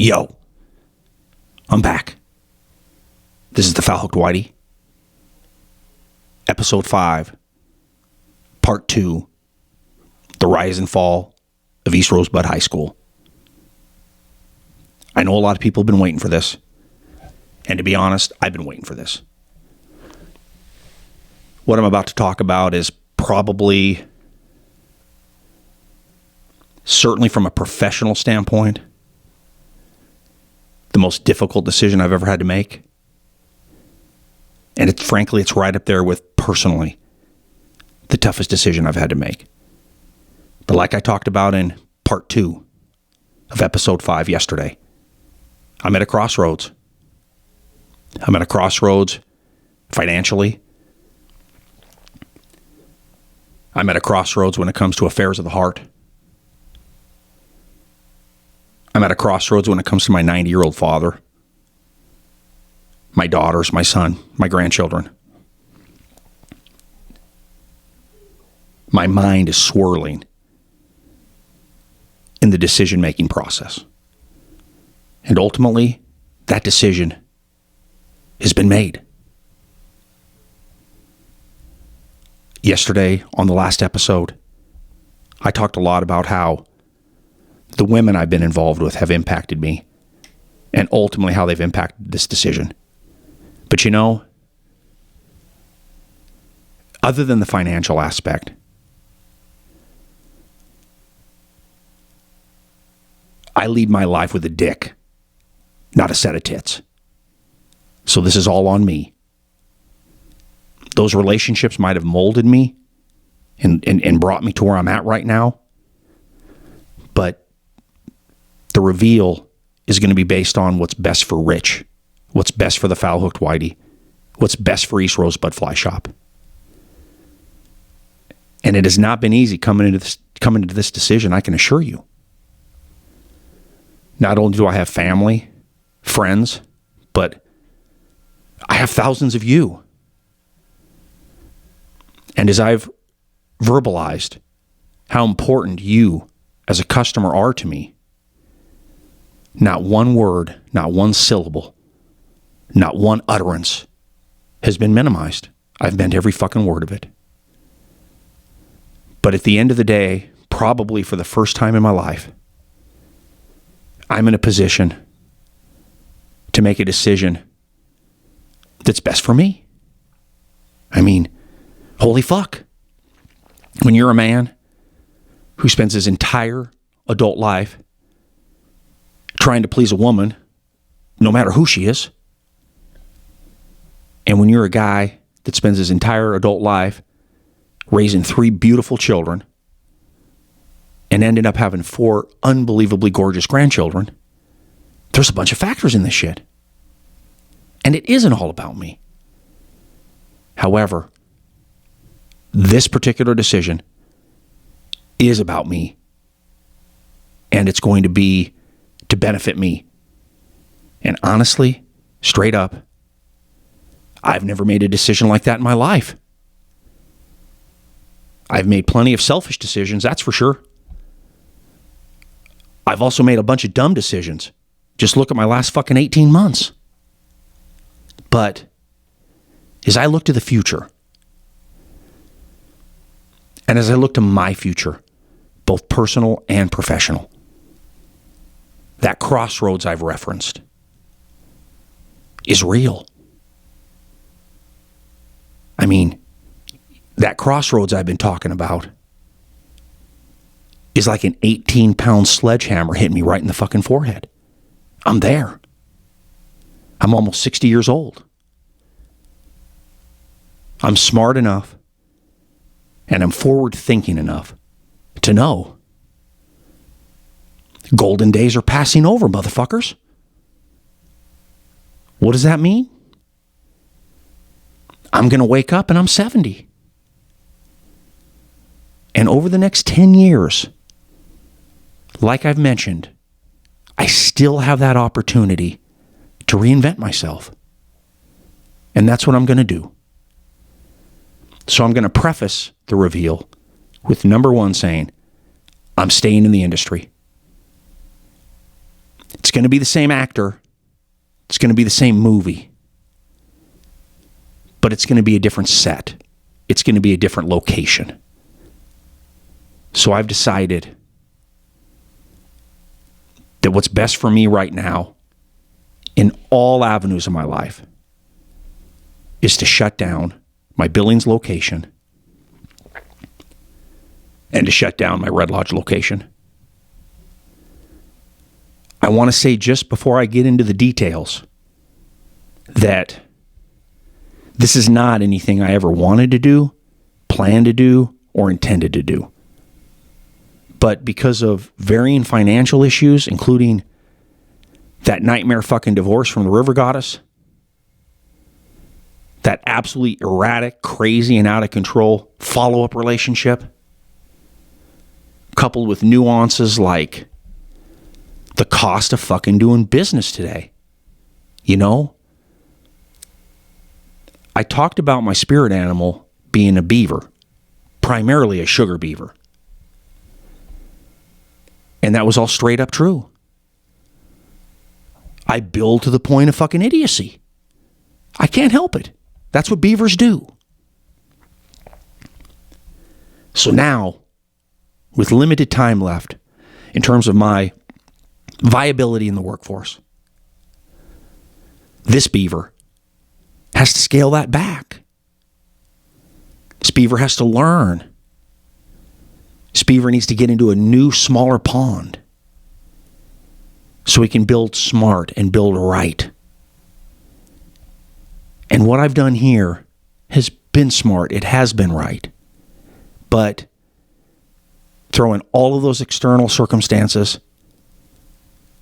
Yo, I'm back. This is the Foul Hooked Whitey. Episode 5, Part 2, The Rise and Fall of East Rosebud High School. I know a lot of people have been waiting for this. And to be honest, I've been waiting for this. What I'm about to talk about is probably, certainly from a professional standpoint, the most difficult decision I've ever had to make. And frankly, it's right up there with, personally, the toughest decision I've had to make. But like I talked about in Part 2 of Episode 5 yesterday, I'm at a crossroads. I'm at a crossroads financially. I'm at a crossroads when it comes to affairs of the heart. I'm at a crossroads when it comes to my 90-year-old father, my daughters, my son, my grandchildren. My mind is swirling in the decision-making process. And ultimately, that decision has been made. Yesterday, on the last episode, I talked a lot about how the women I've been involved with have impacted me, and ultimately how they've impacted this decision. But you know, other than the financial aspect, I lead my life with a dick, not a set of tits. So this is all on me. Those relationships might have molded me and brought me to where I'm at right now, but the reveal is going to be based on what's best for Rich, what's best for the Foul Hooked Whitey, what's best for East Rosebud Fly Shop. And it has not been easy coming into this decision, I can assure you. Not only do I have family, friends, but I have thousands of you. And as I've verbalized how important you as a customer are to me, not one word, not one syllable, not one utterance has been minimized. I've meant every fucking word of it. But at the end of the day, probably for the first time in my life, I'm in a position to make a decision that's best for me. I mean, holy fuck. When you're a man who spends his entire adult life trying to please a woman, no matter who she is, and when you're a guy that spends his entire adult life raising 3 beautiful children and ended up having 4 unbelievably gorgeous grandchildren, there's a bunch of factors in this shit. And it isn't all about me. However, this particular decision is about me. And it's going to be to benefit me. And honestly, straight up, I've never made a decision like that in my life. I've made plenty of selfish decisions, that's for sure. I've also made a bunch of dumb decisions. Just look at my last fucking 18 months. But as I look to the future, and as I look to my future, both personal and professional, that crossroads I've referenced is real. I mean, that crossroads I've been talking about is like an 18-pound sledgehammer hitting me right in the fucking forehead. I'm there. I'm almost 60 years old. I'm smart enough and I'm forward-thinking enough to know golden days are passing over, motherfuckers. What does that mean? I'm going to wake up and I'm 70. And over the next 10 years, like I've mentioned, I still have that opportunity to reinvent myself. And that's what I'm going to do. So I'm going to preface the reveal with number 1 saying, I'm staying in the industry. It's going to be the same actor. It's going to be the same movie. But it's going to be a different set. It's going to be a different location. So I've decided that what's best for me right now in all avenues of my life is to shut down my Billings location and to shut down my Red Lodge location. I want to say just before I get into the details that this is not anything I ever wanted to do, planned to do, or intended to do. But because of varying financial issues, including that nightmare fucking divorce from the River Goddess, that absolutely erratic, crazy, and out of control follow-up relationship, coupled with nuances like the cost of fucking doing business today. You know? I talked about my spirit animal being a beaver, primarily a sugar beaver. And that was all straight up true. I build to the point of fucking idiocy. I can't help it. That's what beavers do. So now, with limited time left in terms of my viability in the workforce, this beaver has to scale that back. This beaver has to learn. This beaver needs to get into a new, smaller pond so he can build smart and build right. And what I've done here has been smart. It has been right. But throw in all of those external circumstances,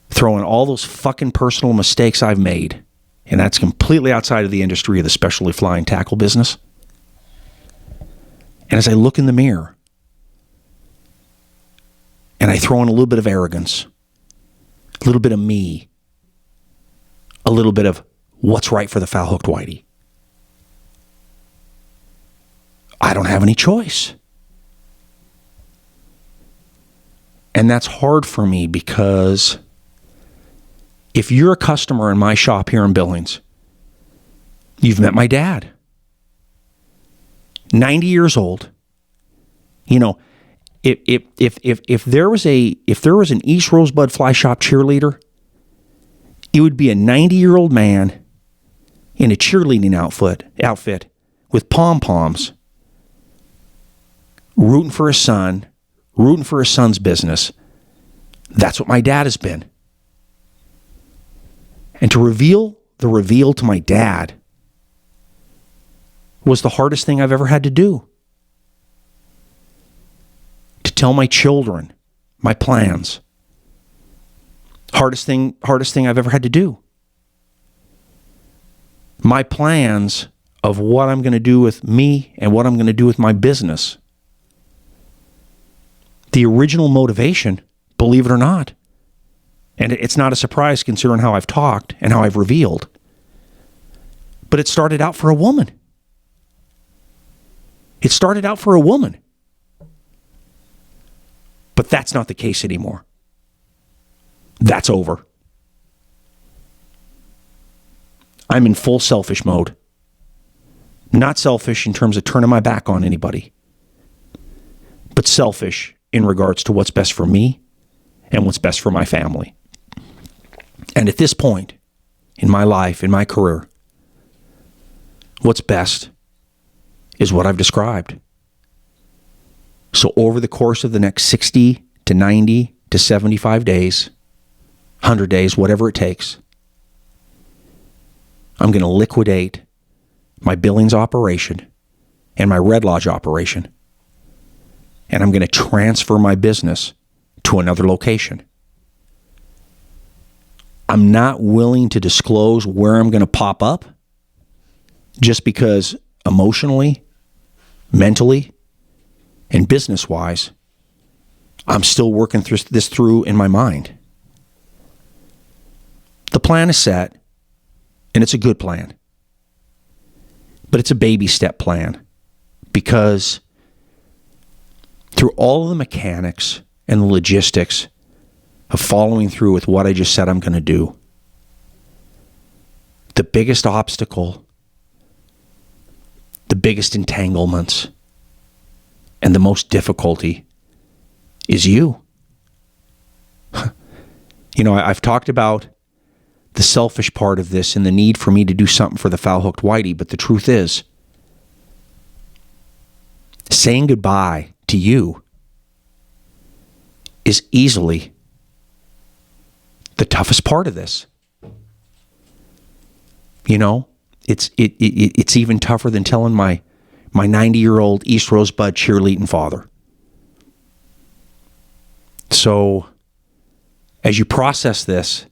throw in all those fucking personal mistakes I've made, and that's completely outside of the industry of the specialty fly and tackle business. And as I look in the mirror, and I throw in a little bit of arrogance, a little bit of me, a little bit of what's right for the foul-hooked whitey, I don't have any choice. And that's hard for me because if you're a customer in my shop here in Billings, you've met my dad. 90 years old. You know, if there was an East Rosebud fly shop cheerleader, it would be a 90-year-old man in a cheerleading outfit with pom-poms, rooting for his son, rooting for his son's business. That's what my dad has been. And to reveal the reveal to my dad was the hardest thing I've ever had to do. To tell my children my plans. Hardest thing I've ever had to do. My plans of what I'm going to do with me and what I'm going to do with my business. The original motivation, believe it or not, and it's not a surprise considering how I've talked and how I've revealed, but it started out for a woman. It started out for a woman. But that's not the case anymore. That's over. I'm in full selfish mode. Not selfish in terms of turning my back on anybody, but selfish in regards to what's best for me and what's best for my family. And at this point in my life, in my career, what's best is what I've described. So over the course of the next 60 to 90 to 75 days, 100 days, whatever it takes, I'm going to liquidate my Billings operation and my Red Lodge operation. And I'm going to transfer my business to another location. I'm not willing to disclose where I'm going to pop up just because emotionally, mentally, and business-wise, I'm still working this through in my mind. The plan is set, and it's a good plan. But it's a baby step plan because through all of the mechanics and the logistics of following through with what I just said I'm going to do. The biggest obstacle, the biggest entanglements, and the most difficulty is you. You know, I've talked about the selfish part of this and the need for me to do something for the foul-hooked whitey, but the truth is, saying goodbye to you is easily the toughest part of this. You know, it's even tougher than telling my 90-year-old East Rosebud cheerleading father. So, as you process this,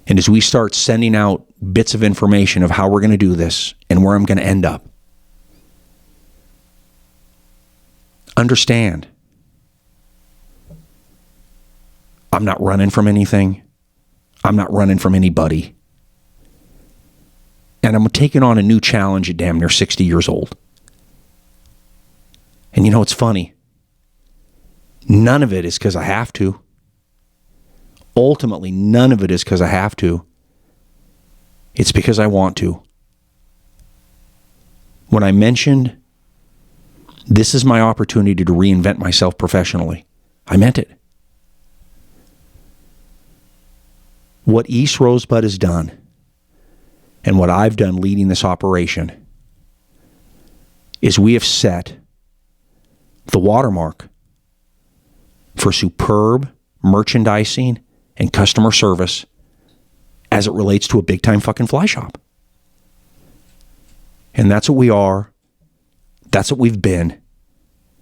and as we start sending out bits of information of how we're going to do this and where I'm going to end up, understand, I'm not running from anything. I'm not running from anybody. And I'm taking on a new challenge at damn near 60 years old. And you know, it's funny. None of it is because I have to. Ultimately, none of it is because I have to. It's because I want to. When I mentioned this is my opportunity to reinvent myself professionally, I meant it. What East Rosebud has done and what I've done leading this operation is we have set the watermark for superb merchandising and customer service as it relates to a big-time fucking fly shop. And that's what we are. That's what we've been.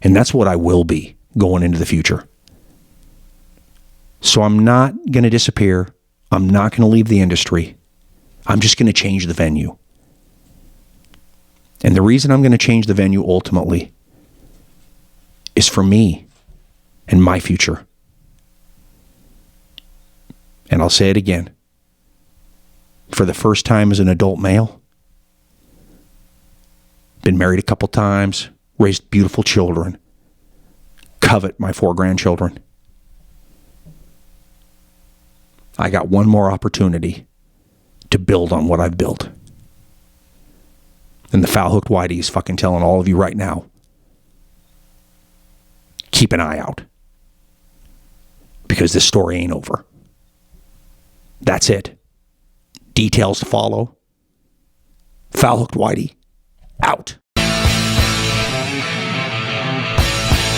And that's what I will be going into the future. So I'm not going to disappear. I'm not going to leave the industry. I'm just going to change the venue. And the reason I'm going to change the venue ultimately is for me and my future. And I'll say it again. For the first time as an adult male, been married a couple times, raised beautiful children, covet my 4 grandchildren. I got one more opportunity to build on what I've built. And the foul-hooked whitey is fucking telling all of you right now, keep an eye out. Because this story ain't over. That's it. Details to follow. Foul-hooked whitey, out.